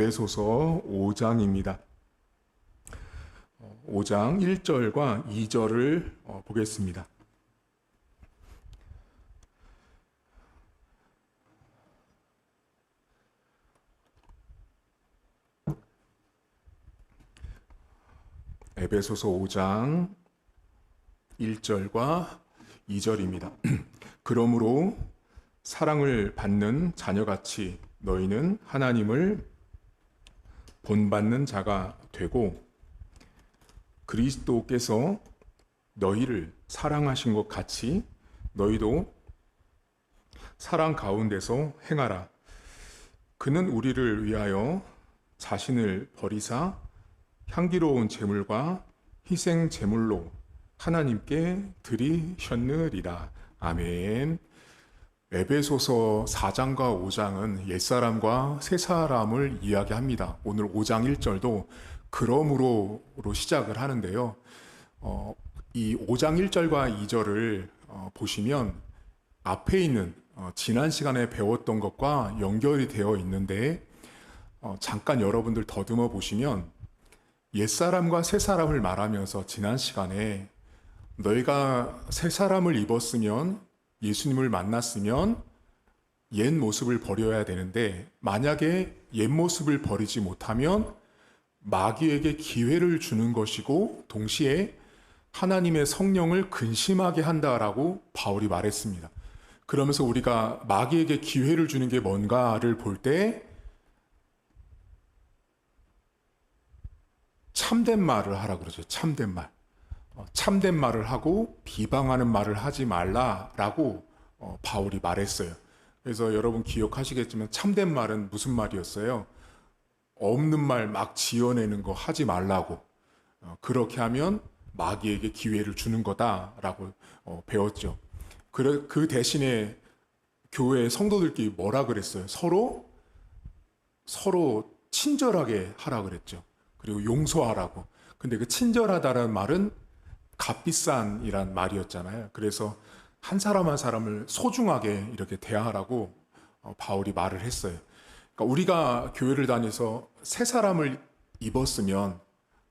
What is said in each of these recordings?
에베소서 5장입니다. 5장 1절과 2절을 보겠습니다. 에베소서 5장 1절과 2절입니다. 그러므로 사랑을 받는 자녀같이 너희는 하나님을 본받는 자가 되고 그리스도께서 너희를 사랑하신 것 같이 너희도 사랑 가운데서 행하라. 그는 우리를 위하여 자신을 버리사 향기로운 제물과 희생 제물로 하나님께 드리셨느니라. 아멘. 에베소서 4장과 5장은 옛사람과 새사람을 이야기합니다. 오늘 5장 1절도 그러므로로 시작을 하는데요. 이 5장 1절과 2절을 보시면 앞에 있는 지난 시간에 배웠던 것과 연결이 되어 있는데 잠깐 여러분들 더듬어 보시면 옛사람과 새사람을 말하면서 지난 시간에 너희가 새사람을 입었으면 예수님을 만났으면 옛 모습을 버려야 되는데 만약에 옛 모습을 버리지 못하면 마귀에게 기회를 주는 것이고 동시에 하나님의 성령을 근심하게 한다라고 바울이 말했습니다. 그러면서 우리가 마귀에게 기회를 주는 게 뭔가를 볼 때 참된 말을 하라 그러죠. 참된 말. 참된 말을 하고 비방하는 말을 하지 말라라고 바울이 말했어요. 그래서 여러분 기억하시겠지만 참된 말은 무슨 말이었어요? 없는 말 막 지어내는 거 하지 말라고. 그렇게 하면 마귀에게 기회를 주는 거다라고 배웠죠. 그 대신에 교회 성도들끼리 뭐라 그랬어요? 서로 친절하게 하라 그랬죠. 그리고 용서하라고. 근데 그 친절하다는 말은 값비싼이란 말이었잖아요. 그래서 한 사람 한 사람을 소중하게 이렇게 대하라고 바울이 말을 했어요. 그러니까 우리가 교회를 다녀서 새 사람을 입었으면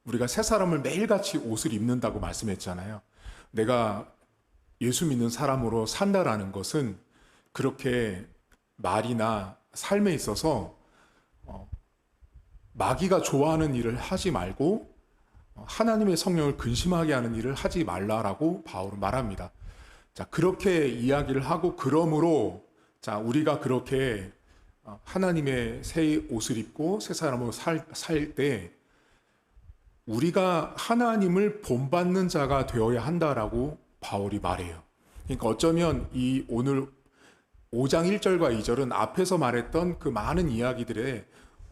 우리가 새 사람을 매일같이 옷을 입는다고 말씀했잖아요. 내가 예수 믿는 사람으로 산다라는 것은 그렇게 말이나 삶에 있어서 마귀가 좋아하는 일을 하지 말고 하나님의 성령을 근심하게 하는 일을 하지 말라라고 바울은 말합니다. 자, 그렇게 이야기를 하고 그러므로 자, 우리가 그렇게 하나님의 새 옷을 입고 새 사람으로 살 때 우리가 하나님을 본받는 자가 되어야 한다라고 바울이 말해요. 그러니까 어쩌면 이 오늘 5장 1절과 2절은 앞에서 말했던 그 많은 이야기들의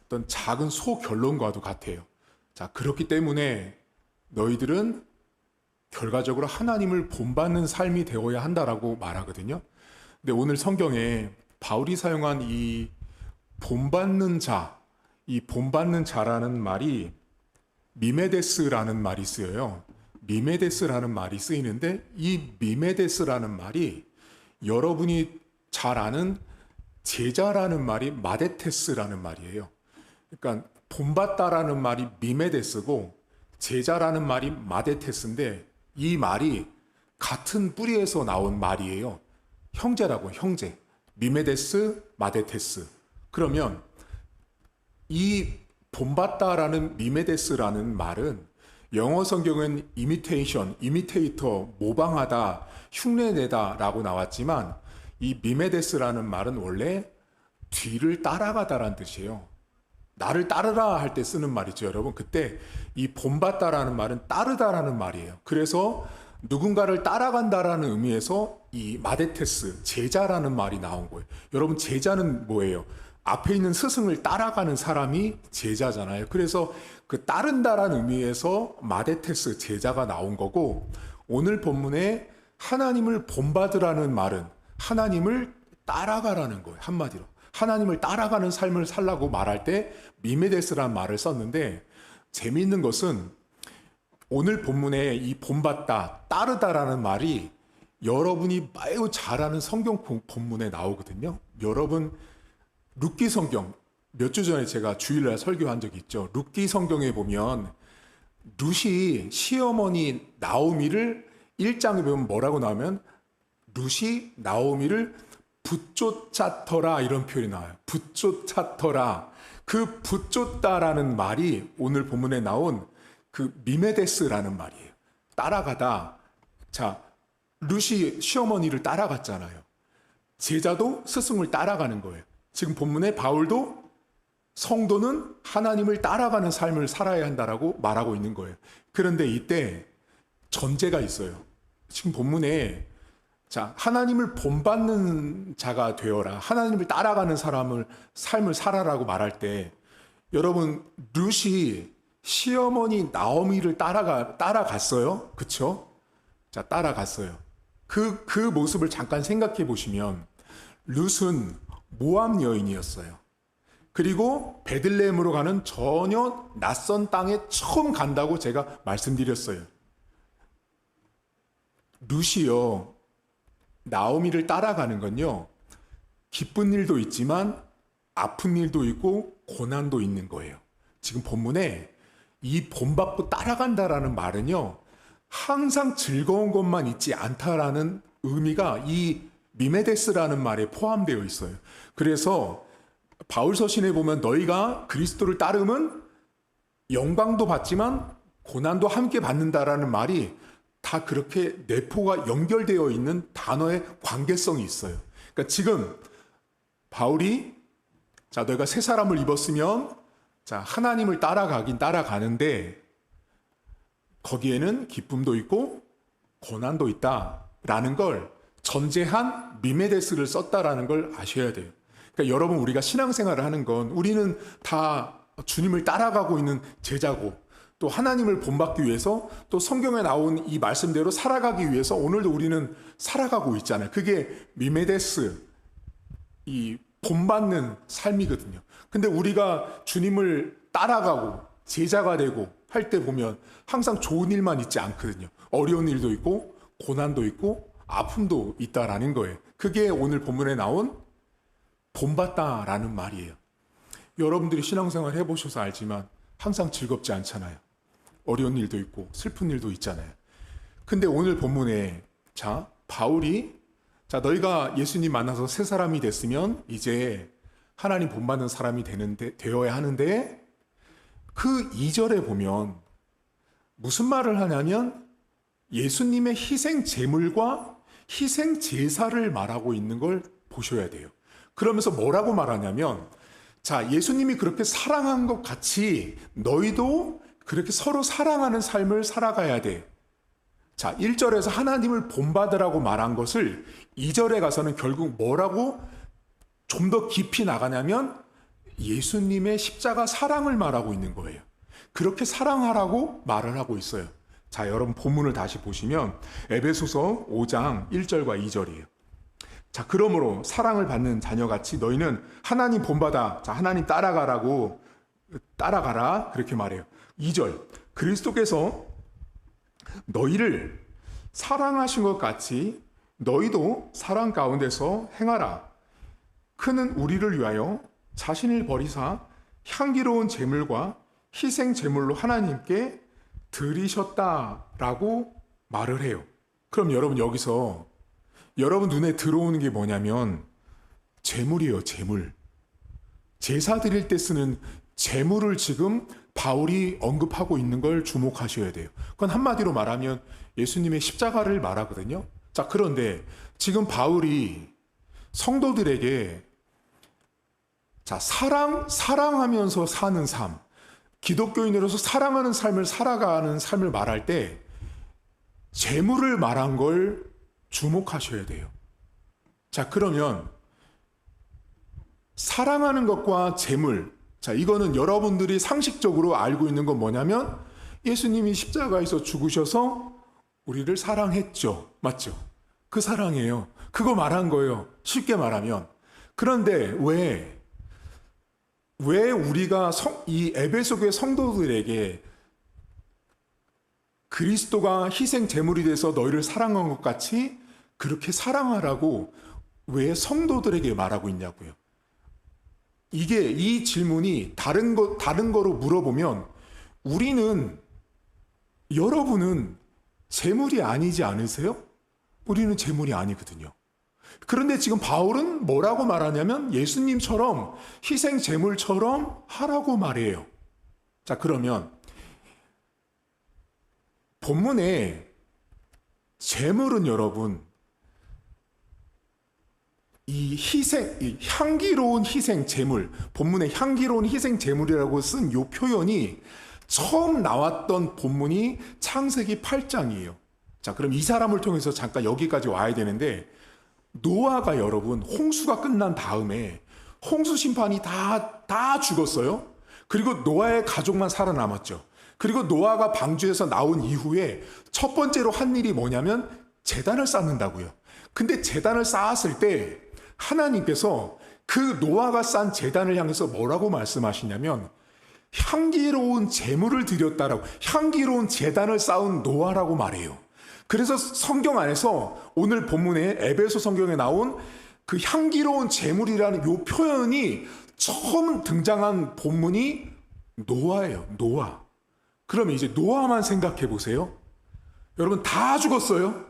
어떤 작은 소결론과도 같아요. 자, 그렇기 때문에 너희들은 결과적으로 하나님을 본받는 삶이 되어야 한다라고 말하거든요. 근데 오늘 성경에 바울이 사용한 이 본받는 자, 이 본받는 자라는 말이 미메데스라는 말이 쓰여요. 미메데스라는 말이 쓰이는데 이 미메데스라는 말이 여러분이 잘 아는 제자라는 말이 마데테스라는 말이에요. 그러니까 본받다라는 말이 미메데스고 제자라는 말이 마데테스인데 이 말이 같은 뿌리에서 나온 말이에요. 형제라고, 형제. 미메데스, 마데테스. 그러면 이 본받다라는 미메데스라는 말은 영어 성경은 이미테이션, 이미테이터, 모방하다, 흉내내다라고 나왔지만 이 미메데스라는 말은 원래 뒤를 따라가다라는 뜻이에요. 나를 따르라 할 때 쓰는 말이죠, 여러분. 그때 이 본받다라는 말은 따르다라는 말이에요. 그래서 누군가를 따라간다라는 의미에서 이 마데테스, 제자라는 말이 나온 거예요. 여러분, 제자는 뭐예요? 앞에 있는 스승을 따라가는 사람이 제자잖아요. 그래서 그 따른다라는 의미에서 마데테스, 제자가 나온 거고, 오늘 본문에 하나님을 본받으라는 말은 하나님을 따라가라는 거예요, 한마디로. 하나님을 따라가는 삶을 살라고 말할 때 미메데스라는 말을 썼는데 재미있는 것은 오늘 본문에 이 본받다, 따르다라는 말이 여러분이 매우 잘 아는 성경 본문에 나오거든요. 여러분 룻기 성경 몇 주 전에 제가 주일날 설교한 적이 있죠. 룻기 성경에 보면 룻이 시어머니 나오미를 1장에 보면 뭐라고 나오면 룻이 나오미를 붙쫓았더라 이런 표현이 나와요. 붙쫓았더라. 그 붙쫓다라는 말이 오늘 본문에 나온 그 미메데스라는 말이에요. 따라가다. 자, 룻이 시어머니를 따라갔잖아요. 제자도 스승을 따라가는 거예요. 지금 본문에 바울도 성도는 하나님을 따라가는 삶을 살아야 한다라고 말하고 있는 거예요. 그런데 이때 전제가 있어요. 지금 본문에 자, 하나님을 본받는 자가 되어라. 하나님을 따라가는 삶을 살아라고 말할 때 여러분 룻이 시어머니 나오미를 따라갔어요. 그쵸? 자, 따라갔어요. 그 모습을 잠깐 생각해 보시면 룻은 모압 여인이었어요. 그리고 베들레헴으로 가는 전혀 낯선 땅에 처음 간다고 제가 말씀드렸어요. 룻이요, 나오미를 따라가는 건요, 기쁜 일도 있지만 아픈 일도 있고 고난도 있는 거예요. 지금 본문에 이 본받고 따라간다라는 말은요, 항상 즐거운 것만 있지 않다라는 의미가 이 미메데스라는 말에 포함되어 있어요. 그래서 바울 서신에 보면 너희가 그리스도를 따르면 영광도 받지만 고난도 함께 받는다라는 말이 다 그렇게 내포가 연결되어 있는 단어의 관계성이 있어요. 그러니까 지금 바울이 자, 너희가 새 사람을 입었으면 자, 하나님을 따라가긴 따라가는데 거기에는 기쁨도 있고 고난도 있다라는 걸 전제한 미메데스를 썼다라는 걸 아셔야 돼요. 그러니까 여러분 우리가 신앙생활을 하는 건 우리는 다 주님을 따라가고 있는 제자고 또 하나님을 본받기 위해서 또 성경에 나온 이 말씀대로 살아가기 위해서 오늘도 우리는 살아가고 있잖아요. 그게 미메데스, 이 본받는 삶이거든요. 근데 우리가 주님을 따라가고 제자가 되고 할 때 보면 항상 좋은 일만 있지 않거든요. 어려운 일도 있고 고난도 있고 아픔도 있다라는 거예요. 그게 오늘 본문에 나온 본받다라는 말이에요. 여러분들이 신앙생활 해보셔서 알지만 항상 즐겁지 않잖아요. 어려운 일도 있고 슬픈 일도 있잖아요. 근데 오늘 본문에 자, 바울이 자, 너희가 예수님 만나서 새 사람이 됐으면 이제 하나님 본받는 사람이 되어야 하는데 그 2절에 보면 무슨 말을 하냐면 예수님의 희생 제물과 희생 제사를 말하고 있는 걸 보셔야 돼요. 그러면서 뭐라고 말하냐면 자, 예수님이 그렇게 사랑한 것 같이 너희도 그렇게 서로 사랑하는 삶을 살아가야 돼. 자, 1절에서 하나님을 본받으라고 말한 것을 2절에 가서는 결국 뭐라고 좀 더 깊이 나가냐면 예수님의 십자가 사랑을 말하고 있는 거예요. 그렇게 사랑하라고 말을 하고 있어요. 자, 여러분 본문을 다시 보시면 에베소서 5장 1절과 2절이에요. 자, 그러므로 사랑을 받는 자녀같이 너희는 하나님 본받아. 자, 하나님 따라가라. 그렇게 말해요. 2절. 그리스도께서 너희를 사랑하신 것 같이 너희도 사랑 가운데서 행하라. 그는 우리를 위하여 자신을 버리사 향기로운 제물과 희생 제물로 하나님께 드리셨다라고 말을 해요. 그럼 여러분 여기서 여러분 눈에 들어오는 게 뭐냐면 제물이에요, 제물. 제사 드릴 때 쓰는 제물을 지금 바울이 언급하고 있는 걸 주목하셔야 돼요. 그건 한마디로 말하면 예수님의 십자가를 말하거든요. 자, 그런데 지금 바울이 성도들에게 자, 사랑하면서 사는 삶, 기독교인으로서 사랑하는 삶을 살아가는 삶을 말할 때 재물을 말한 걸 주목하셔야 돼요. 자, 그러면 사랑하는 것과 재물, 자, 이거는 여러분들이 상식적으로 알고 있는 건 뭐냐면 예수님이 십자가에서 죽으셔서 우리를 사랑했죠. 맞죠? 그 사랑이에요. 그거 말한 거예요. 쉽게 말하면. 그런데 왜 우리가 이 에베소 교회 성도들에게 그리스도가 희생 제물이 돼서 너희를 사랑한 것 같이 그렇게 사랑하라고 왜 성도들에게 말하고 있냐고요. 이 질문이 다른 거로 물어보면 여러분은 재물이 아니지 않으세요? 우리는 재물이 아니거든요. 그런데 지금 바울은 뭐라고 말하냐면 예수님처럼 희생 제물처럼 하라고 말해요. 자, 그러면 본문에 제물은 여러분, 이 향기로운 희생 제물, 본문에 향기로운 희생 제물이라고 쓴 이 표현이 처음 나왔던 본문이 창세기 8장이에요. 자, 그럼 이 사람을 통해서 잠깐 여기까지 와야 되는데, 노아가 여러분, 홍수가 끝난 다음에 홍수 심판이 다 죽었어요. 그리고 노아의 가족만 살아남았죠. 그리고 노아가 방주에서 나온 이후에 첫 번째로 한 일이 뭐냐면 제단을 쌓는다고요. 근데 제단을 쌓았을 때 하나님께서 그 노아가 쌓은 제단을 향해서 뭐라고 말씀하시냐면 향기로운 제물을 드렸다라고, 향기로운 제단을 쌓은 노아라고 말해요. 그래서 성경 안에서 오늘 본문에 에베소 성경에 나온 그 향기로운 제물이라는 이 표현이 처음 등장한 본문이 노아예요. 노아. 그러면 이제 노아만 생각해 보세요. 여러분 다 죽었어요.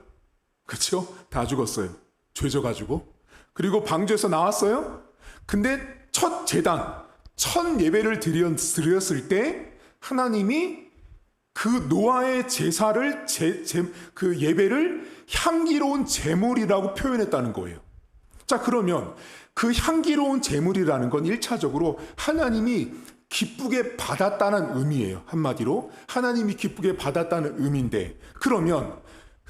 그렇죠? 다 죽었어요. 죄져가지고. 그리고 방주에서 나왔어요. 근데 첫 제단, 첫 예배를 드렸을 때 하나님이 그 노아의 제사를 그 예배를 향기로운 제물이라고 표현했다는 거예요. 자, 그러면 그 향기로운 제물이라는 건 1차적으로 하나님이 기쁘게 받았다는 의미예요. 한마디로 하나님이 기쁘게 받았다는 의미인데, 그러면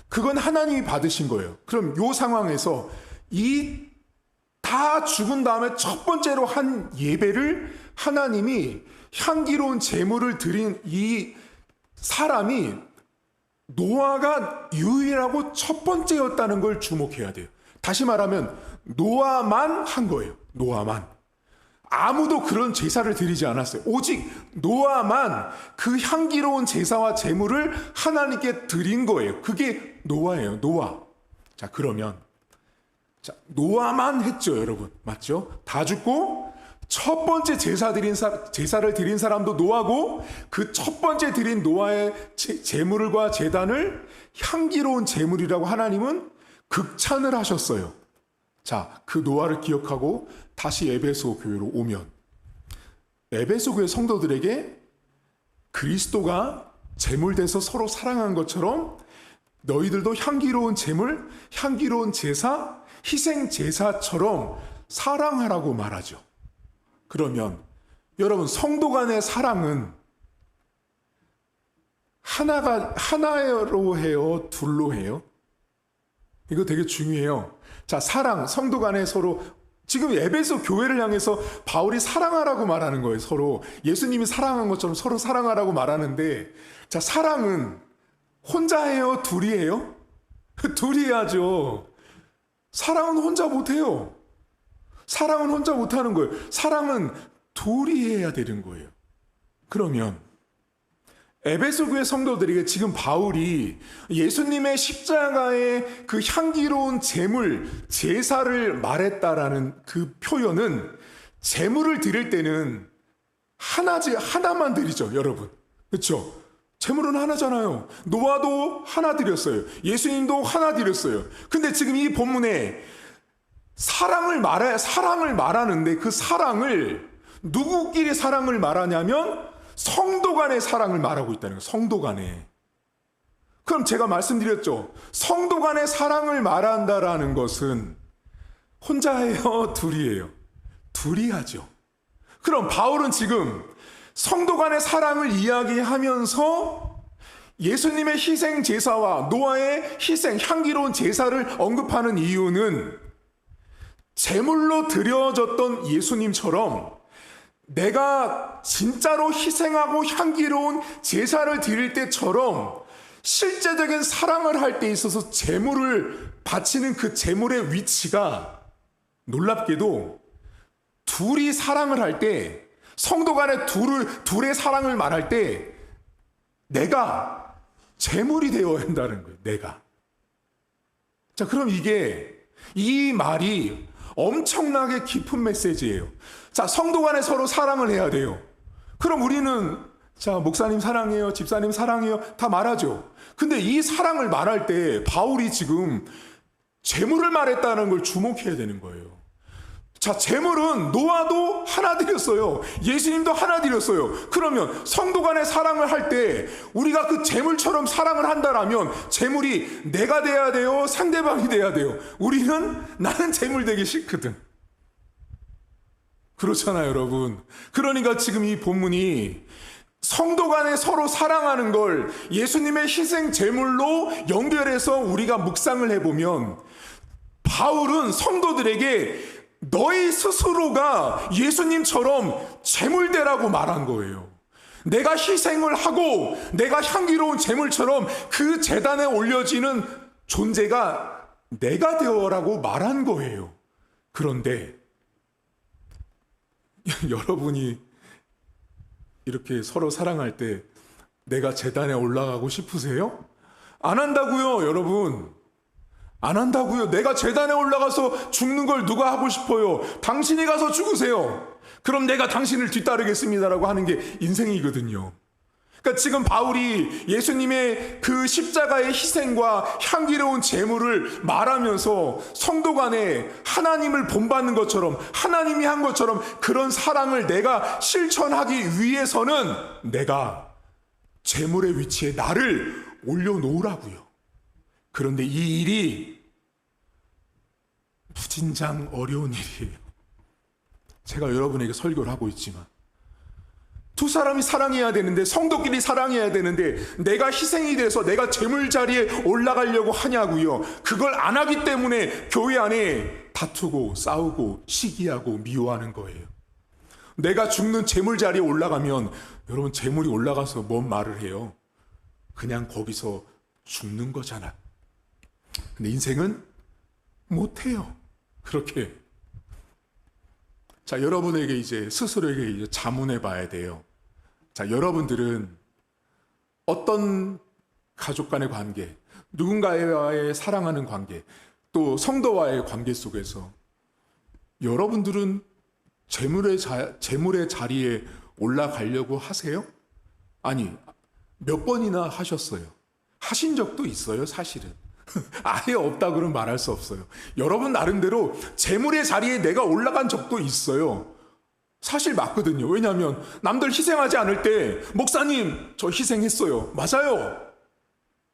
그건 하나님이 받으신 거예요. 그럼 이 상황에서 다 죽은 다음에 첫 번째로 한 예배를 하나님이 향기로운 제물을 드린 이 사람이 노아가 유일하고 첫 번째였다는 걸 주목해야 돼요. 다시 말하면 노아만 한 거예요. 노아만. 아무도 그런 제사를 드리지 않았어요. 오직 노아만 그 향기로운 제사와 제물을 하나님께 드린 거예요. 그게 노아예요. 노아. 자, 그러면 노아만 했죠, 여러분. 맞죠? 다 죽고 첫 번째 제사를 드린 사람도 노아고, 그 첫 번째 드린 노아의 제물과 제단을 향기로운 제물이라고 하나님은 극찬을 하셨어요. 자, 그 노아를 기억하고 다시 에베소 교회로 오면, 에베소 교회 성도들에게 그리스도가 제물돼서 서로 사랑한 것처럼 너희들도 향기로운 제물, 향기로운 제사, 희생 제사처럼 사랑하라고 말하죠. 그러면 여러분, 성도 간의 사랑은 하나로 해요? 둘로 해요? 이거 되게 중요해요. 자, 사랑, 성도 간에 서로, 지금 에베소 교회를 향해서 바울이 사랑하라고 말하는 거예요. 서로 예수님이 사랑한 것처럼 서로 사랑하라고 말하는데, 자, 사랑은 혼자 해요? 둘이 해요? 둘이 해야죠. 사랑은 혼자 못해요. 사랑은 혼자 못하는 거예요. 사랑은 둘이 해야 되는 거예요. 그러면 에베소 교회 성도들에게 지금 바울이 예수님의 십자가의 그 향기로운 제물, 제사를 말했다라는 그 표현은, 제물을 드릴 때는 하나만 드리죠, 여러분. 그렇죠? 제물은 하나잖아요. 노아도 하나 드렸어요. 예수님도 하나 드렸어요. 근데 지금 이 본문에 사랑을 말하는데, 그 사랑을 누구끼리 사랑을 말하냐면 성도 간의 사랑을 말하고 있다는 거예요. 성도 간에. 그럼 제가 말씀드렸죠. 성도 간의 사랑을 말한다라는 것은 혼자 해요? 둘이 해요? 둘이 하죠. 그럼 바울은 지금 성도 간의 사랑을 이야기하면서 예수님의 희생 제사와 노아의 희생, 향기로운 제사를 언급하는 이유는 제물로 드려졌던 예수님처럼 내가 진짜로 희생하고 향기로운 제사를 드릴 때처럼 실제적인 사랑을 할 때 있어서 제물을 바치는 그 제물의 위치가 놀랍게도 둘이 사랑을 할 때, 성도 간에 둘의 사랑을 말할 때 내가 제물이 되어야 한다는 거예요. 내가. 자, 그럼 이 말이 엄청나게 깊은 메시지예요. 자, 성도 간에 서로 사랑을 해야 돼요. 그럼 우리는 자, 목사님 사랑해요, 집사님 사랑해요 다 말하죠. 근데 이 사랑을 말할 때 바울이 지금 재물을 말했다는 걸 주목해야 되는 거예요. 자, 재물은 노아도 하나 드렸어요. 예수님도 하나 드렸어요. 그러면 성도 간의 사랑을 할 때 우리가 그 재물처럼 사랑을 한다라면 재물이 내가 돼야 돼요? 상대방이 돼야 돼요? 나는 재물 되기 싫거든. 그렇잖아요, 여러분. 그러니까 지금 이 본문이 성도 간에 서로 사랑하는 걸 예수님의 희생 제물로 연결해서 우리가 묵상을 해보면 바울은 성도들에게 너희 스스로가 예수님처럼 제물되라고 말한 거예요. 내가 희생을 하고 내가 향기로운 제물처럼 그 제단에 올려지는 존재가 내가 되어라고 말한 거예요. 그런데 여러분이 이렇게 서로 사랑할 때 내가 제단에 올라가고 싶으세요? 안 한다고요, 여러분. 안 한다고요. 내가 제단에 올라가서 죽는 걸 누가 하고 싶어요? 당신이 가서 죽으세요. 그럼 내가 당신을 뒤따르겠습니다라고 하는 게 인생이거든요. 그러니까 지금 바울이 예수님의 그 십자가의 희생과 향기로운 제물을 말하면서 성도 간에 하나님을 본받는 것처럼 하나님이 한 것처럼 그런 사랑을 내가 실천하기 위해서는 내가 제물의 위치에 나를 올려놓으라고요. 그런데 이 일이 무진장 어려운 일이에요. 제가 여러분에게 설교를 하고 있지만 두 사람이 사랑해야 되는데 성도끼리 사랑해야 되는데 내가 희생이 돼서 내가 제물 자리에 올라가려고 하냐고요. 그걸 안 하기 때문에 교회 안에 다투고 싸우고 시기하고 미워하는 거예요. 내가 죽는 제물 자리에 올라가면 여러분 제물이 올라가서 뭔 말을 해요? 그냥 거기서 죽는 거잖아. 근데 인생은 못해요. 그렇게. 자, 여러분에게 이제 스스로에게 이제 자문해 봐야 돼요. 자, 여러분들은 어떤 가족 간의 관계, 누군가와의 사랑하는 관계, 또 성도와의 관계 속에서 여러분들은 재물의 자리에 올라가려고 하세요? 아니, 몇 번이나 하셨어요? 하신 적도 있어요, 사실은. 아예 없다 그러면 말할 수 없어요. 여러분 나름대로 재물의 자리에 내가 올라간 적도 있어요. 사실 맞거든요. 왜냐하면 남들 희생하지 않을 때 목사님 저 희생했어요. 맞아요.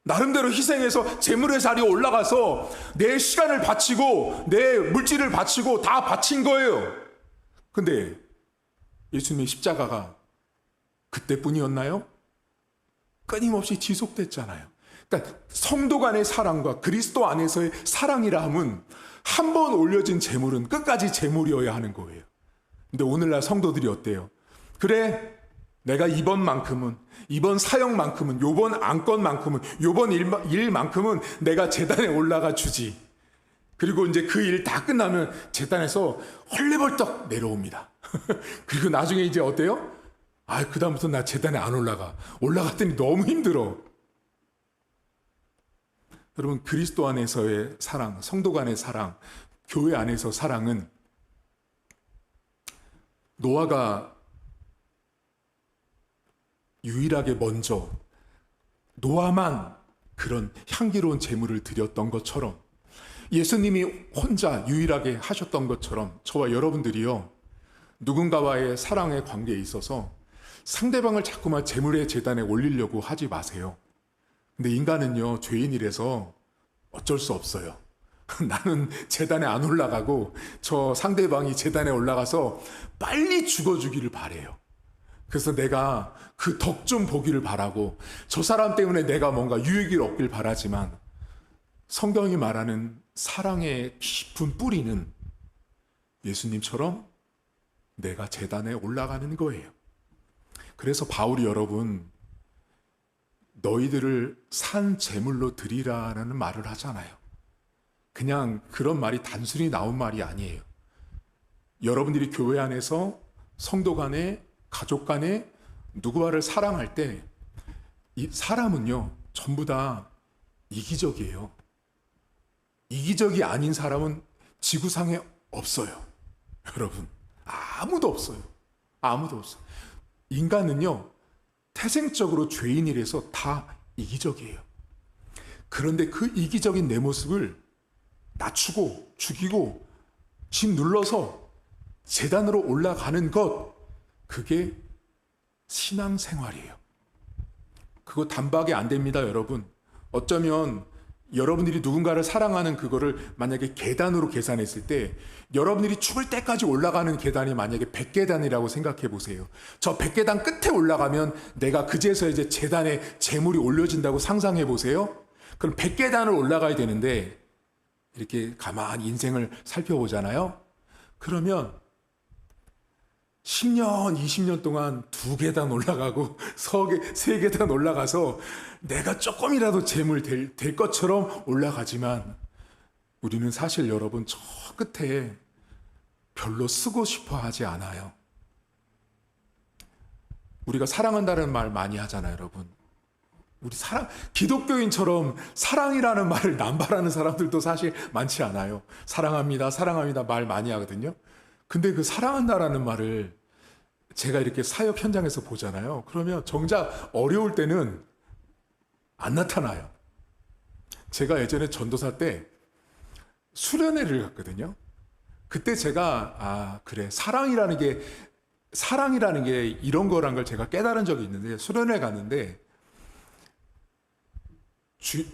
나름대로 희생해서 재물의 자리에 올라가서 내 시간을 바치고 내 물질을 바치고 다 바친 거예요. 근데 예수님의 십자가가 그때뿐이었나요? 끊임없이 지속됐잖아요. 그러니까 성도 간의 사랑과 그리스도 안에서의 사랑이라 함은 한 번 올려진 재물은 끝까지 재물이어야 하는 거예요. 근데 오늘날 성도들이 어때요? 그래, 내가 이번 사역만큼은, 요번 안건만큼은, 요번 일만큼은 내가 제단에 올라가 주지. 그리고 이제 그 일 다 끝나면 제단에서 헐레벌떡 내려옵니다. 그리고 나중에 이제 어때요? 그다음부터 나 제단에 안 올라가. 올라갔더니 너무 힘들어. 여러분, 그리스도 안에서의 사랑, 성도 간의 사랑, 교회 안에서 사랑은 노아가 유일하게 먼저 노아만 그런 향기로운 제물을 드렸던 것처럼 예수님이 혼자 유일하게 하셨던 것처럼 저와 여러분들이요, 누군가와의 사랑의 관계에 있어서 상대방을 자꾸만 제물의 제단에 올리려고 하지 마세요. 근데 인간은요, 죄인이라서 어쩔 수 없어요. 나는 제단에 안 올라가고 저 상대방이 제단에 올라가서 빨리 죽어주기를 바래요. 그래서 내가 그 덕 좀 보기를 바라고 저 사람 때문에 내가 뭔가 유익을 얻길 바라지만 성경이 말하는 사랑의 깊은 뿌리는 예수님처럼 내가 제단에 올라가는 거예요. 그래서 바울이 여러분 너희들을 산 제물로 드리라라는 말을 하잖아요. 그냥 그런 말이 단순히 나온 말이 아니에요. 여러분들이 교회 안에서 성도 간에 가족 간에 누구와를 사랑할 때 이 사람은요 전부 다 이기적이에요. 이기적이 아닌 사람은 지구상에 없어요. 여러분, 아무도 없어요. 아무도 없어요. 인간은요, 태생적으로 죄인이라서 다 이기적이에요. 그런데 그 이기적인 내 모습을 낮추고 죽이고 집 눌러서 제단으로 올라가는 것, 그게 신앙생활이에요. 그거 단박에 안 됩니다, 여러분. 어쩌면 여러분들이 누군가를 사랑하는 그거를 만약에 계단으로 계산했을 때 여러분들이 죽을 때까지 올라가는 계단이 만약에 100계단이라고 생각해 보세요. 저 100계단 끝에 올라가면 내가 그제서 이제 제단에 재물이 올려진다고 상상해 보세요. 그럼 100계단을 올라가야 되는데 이렇게 가만히 인생을 살펴보잖아요. 그러면 10년, 20년 동안 2계단 올라가고 3계단 올라가서 내가 조금이라도 재물 될 것처럼 올라가지만 우리는 사실 여러분 저 끝에 별로 쓰고 싶어 하지 않아요. 우리가 사랑한다는 말 많이 하잖아요, 여러분. 우리 기독교인처럼 사랑이라는 말을 남발하는 사람들도 사실 많지 않아요. 사랑합니다, 사랑합니다 말 많이 하거든요. 근데 그 사랑한다라는 말을 제가 이렇게 사역 현장에서 보잖아요. 그러면 정작 어려울 때는 안 나타나요. 제가 예전에 전도사 때 수련회를 갔거든요. 그때 제가 그래, 사랑이라는 게 이런 거란 걸 제가 깨달은 적이 있는데, 수련회 갔는데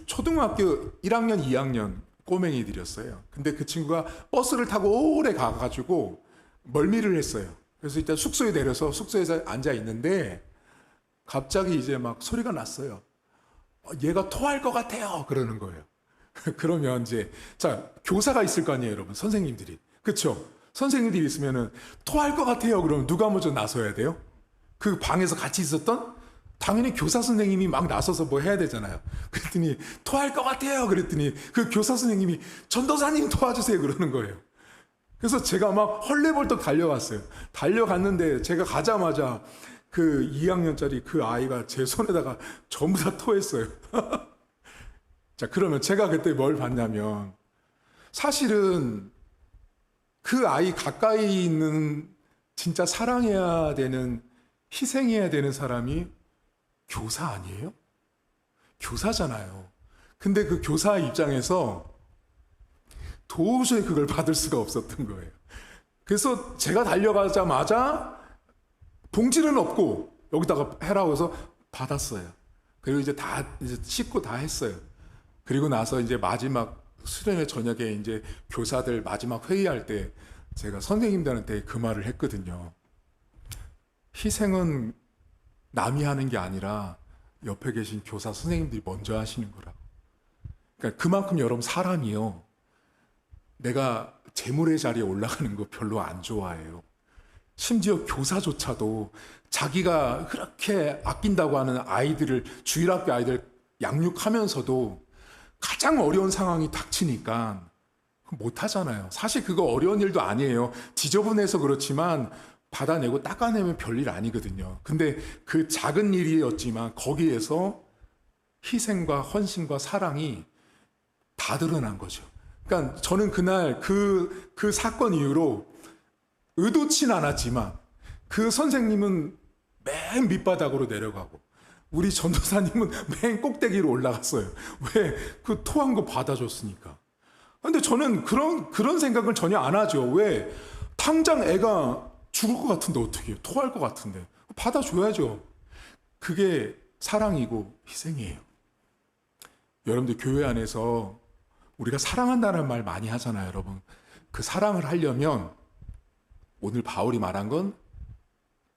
초등학교 1학년, 2학년 꼬맹이들이었어요. 근데 그 친구가 버스를 타고 오래 가가지고 멀미를 했어요. 그래서 일단 숙소에 내려서 숙소에서 앉아 있는데 갑자기 이제 막 소리가 났어요. 얘가 토할 것 같아요. 그러는 거예요. 그러면 이제 교사가 있을 거 아니에요, 여러분. 선생님들이. 그렇죠? 선생님들이 있으면은 토할 것 같아요. 그러면 누가 먼저 나서야 돼요? 그 방에서 같이 있었던 당연히 교사 선생님이 막 나서서 뭐 해야 되잖아요. 그랬더니 토할 것 같아요. 그랬더니 그 교사 선생님이 전도사님 도와주세요. 그러는 거예요. 그래서 제가 막 헐레벌떡 달려갔어요. 달려갔는데 제가 가자마자 그 2학년짜리 그 아이가 제 손에다가 전부 다 토했어요. 자, 그러면 제가 그때 뭘 봤냐면 사실은 그 아이 가까이 있는 진짜 사랑해야 되는, 희생해야 되는 사람이 교사 아니에요? 교사잖아요. 근데 그 교사 입장에서 도저히 그걸 받을 수가 없었던 거예요. 그래서 제가 달려가자마자 봉지는 없고 여기다가 해라고 해서 받았어요. 그리고 이제 이제 씻고 다 했어요. 그리고 나서 이제 마지막 수련회 저녁에 이제 교사들 마지막 회의할 때 제가 선생님들한테 그 말을 했거든요. 희생은 남이 하는 게 아니라 옆에 계신 교사 선생님들이 먼저 하시는 거라고. 그러니까 그만큼 여러분 사람이요. 내가 재물의 자리에 올라가는 거 별로 안 좋아해요. 심지어 교사조차도 자기가 그렇게 아낀다고 하는 아이들을, 주일학교 아이들 양육하면서도 가장 어려운 상황이 닥치니까 못 하잖아요. 사실 그거 어려운 일도 아니에요. 지저분해서 그렇지만 받아내고 닦아내면 별일 아니거든요. 근데 그 작은 일이었지만 거기에서 희생과 헌신과 사랑이 다 드러난 거죠. 그러니까 저는 그날 그 사건 이후로 의도치는 않았지만 그 선생님은 맨 밑바닥으로 내려가고 우리 전도사님은 맨 꼭대기로 올라갔어요. 왜? 그 토한 거 받아줬으니까. 근데 저는 그런 생각을 전혀 안 하죠. 왜? 당장 애가 죽을 것 같은데 어떻게 해요? 토할 것 같은데. 받아줘야죠. 그게 사랑이고 희생이에요. 여러분들 교회 안에서 우리가 사랑한다는 말 많이 하잖아요, 여러분. 그 사랑을 하려면 오늘 바울이 말한 건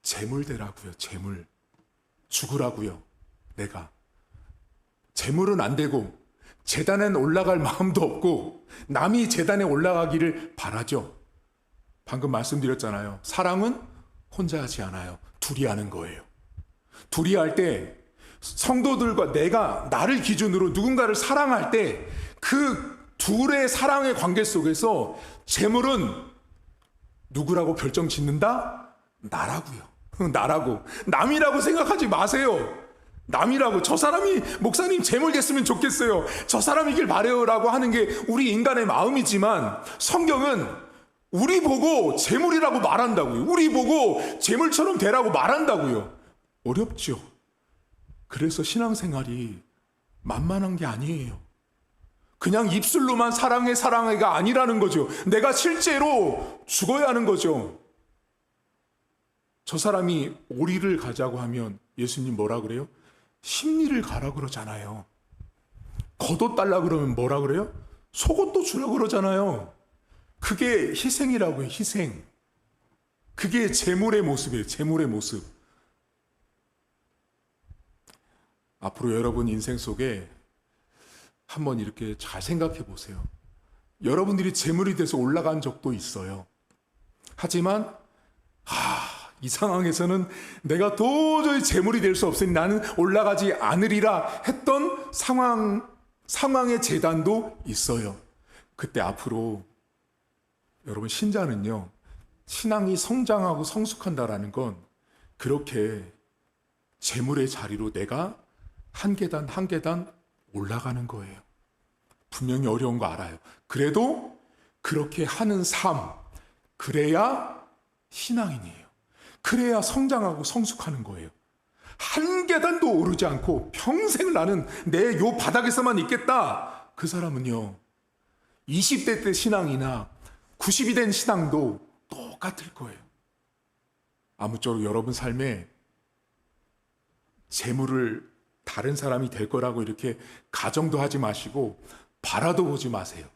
재물대라고요, 재물. 죽으라고요, 내가. 재물은 안 되고 제단엔 올라갈 마음도 없고 남이 제단에 올라가기를 바라죠. 방금 말씀드렸잖아요. 사랑은 혼자 하지 않아요. 둘이 하는 거예요. 둘이 할 때 성도들과 나를 기준으로 누군가를 사랑할 때 그 둘의 사랑의 관계 속에서 재물은 누구라고 결정 짓는다? 나라고요. 나라고. 남이라고 생각하지 마세요. 남이라고. 저 사람이 목사님 재물 됐으면 좋겠어요. 저 사람이길 바래요라고 하는 게 우리 인간의 마음이지만 성경은 우리 보고 재물이라고 말한다고요. 우리 보고 재물처럼 되라고 말한다고요. 어렵죠. 그래서 신앙생활이 만만한 게 아니에요. 그냥 입술로만 사랑해 사랑해가 아니라는 거죠. 내가 실제로 죽어야 하는 거죠. 저 사람이 오리를 가자고 하면 예수님 뭐라 그래요? 심리를 가라 그러잖아요. 겉옷 달라 그러면 뭐라 그래요? 속옷도 주라 그러잖아요. 그게 희생이라고요. 희생. 그게 재물의 모습이에요. 재물의 모습. 앞으로 여러분 인생 속에 한번 이렇게 잘 생각해 보세요. 여러분들이 재물이 돼서 올라간 적도 있어요. 하지만 이 상황에서는 내가 도저히 재물이 될 수 없으니 나는 올라가지 않으리라 했던 상황의 재단도 있어요. 그때 앞으로 여러분 신자는요, 신앙이 성장하고 성숙한다라는 건 그렇게 재물의 자리로 내가 한 계단 한 계단 올라가는 거예요. 분명히 어려운 거 알아요. 그래도 그렇게 하는 삶, 그래야 신앙인이에요. 그래야 성장하고 성숙하는 거예요. 한 계단도 오르지 않고 평생 나는 내 요 바닥에서만 있겠다. 그 사람은요, 20대 때 신앙이나 90이 된 신앙도 똑같을 거예요. 아무쪼록 여러분 삶에 재물을 다른 사람이 될 거라고 이렇게 가정도 하지 마시고 바라도 보지 마세요.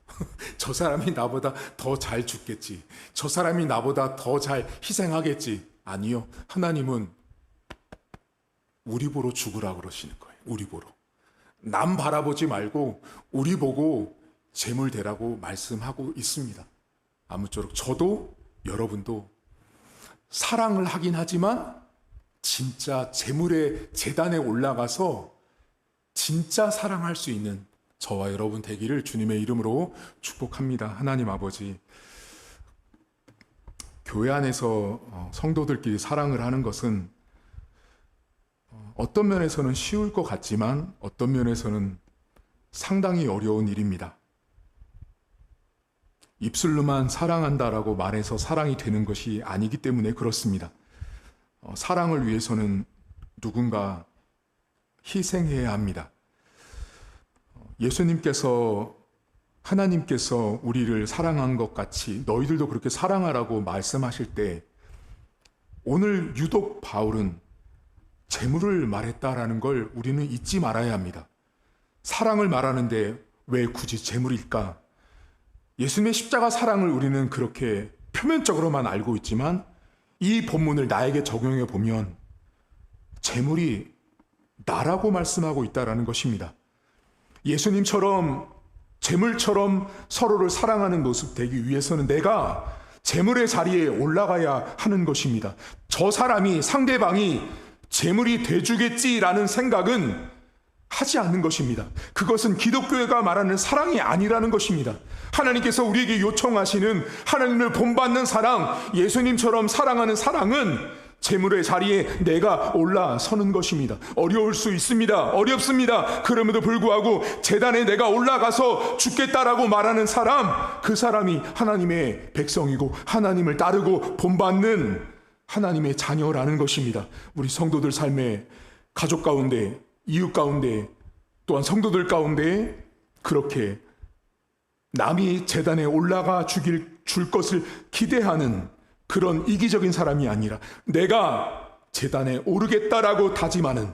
저 사람이 나보다 더 잘 죽겠지. 저 사람이 나보다 더 잘 희생하겠지. 아니요. 하나님은 우리 보러 죽으라 그러시는 거예요. 우리 보러. 남 바라보지 말고 우리 보고 재물 되라고 말씀하고 있습니다. 아무쪼록 저도 여러분도 사랑을 하긴 하지만 진짜 재물의 재단에 올라가서 진짜 사랑할 수 있는 저와 여러분 되기를 주님의 이름으로 축복합니다. 하나님 아버지, 교회 안에서 성도들끼리 사랑을 하는 것은 어떤 면에서는 쉬울 것 같지만 어떤 면에서는 상당히 어려운 일입니다. 입술로만 사랑한다라고 말해서 사랑이 되는 것이 아니기 때문에 그렇습니다. 사랑을 위해서는 누군가 희생해야 합니다. 예수님께서 하나님께서 우리를 사랑한 것 같이 너희들도 그렇게 사랑하라고 말씀하실 때 오늘 유독 바울은 재물을 말했다라는 걸 우리는 잊지 말아야 합니다. 사랑을 말하는데 왜 굳이 재물일까? 예수님의 십자가 사랑을 우리는 그렇게 표면적으로만 알고 있지만 이 본문을 나에게 적용해 보면 재물이 나라고 말씀하고 있다라는 것입니다. 예수님처럼 재물처럼 서로를 사랑하는 모습 되기 위해서는 내가 재물의 자리에 올라가야 하는 것입니다. 저 사람이 상대방이 재물이 돼주겠지라는 생각은 하지 않는 것입니다. 그것은 기독교회가 말하는 사랑이 아니라는 것입니다. 하나님께서 우리에게 요청하시는 하나님을 본받는 사랑, 예수님처럼 사랑하는 사랑은 재물의 자리에 내가 올라서는 것입니다. 어려울 수 있습니다. 어렵습니다. 그럼에도 불구하고 제단에 내가 올라가서 죽겠다라고 말하는 사람, 그 사람이 하나님의 백성이고 하나님을 따르고 본받는 하나님의 자녀라는 것입니다. 우리 성도들 삶에 가족 가운데, 이웃 가운데, 또한 성도들 가운데 그렇게 남이 제단에 올라가 줄 것을 기대하는 그런 이기적인 사람이 아니라 내가 제단에 오르겠다라고 다짐하는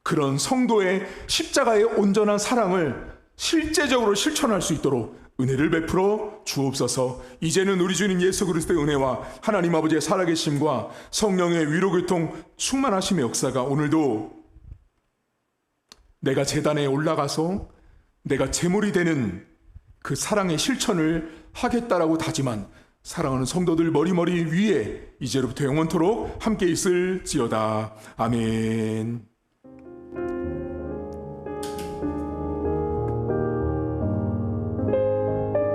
그런 성도의 십자가의 온전한 사랑을 실제적으로 실천할 수 있도록 은혜를 베풀어 주옵소서. 이제는 우리 주님 예수 그리스도의 은혜와 하나님 아버지의 살아계심과 성령의 위로교통 충만하심의 역사가 오늘도 내가 제단에 올라가서 내가 제물이 되는 그 사랑의 실천을 하겠다라고 다짐한 사랑하는 성도들 머리머리 위에 이제로부터 영원토록 함께 있을지어다. 아멘.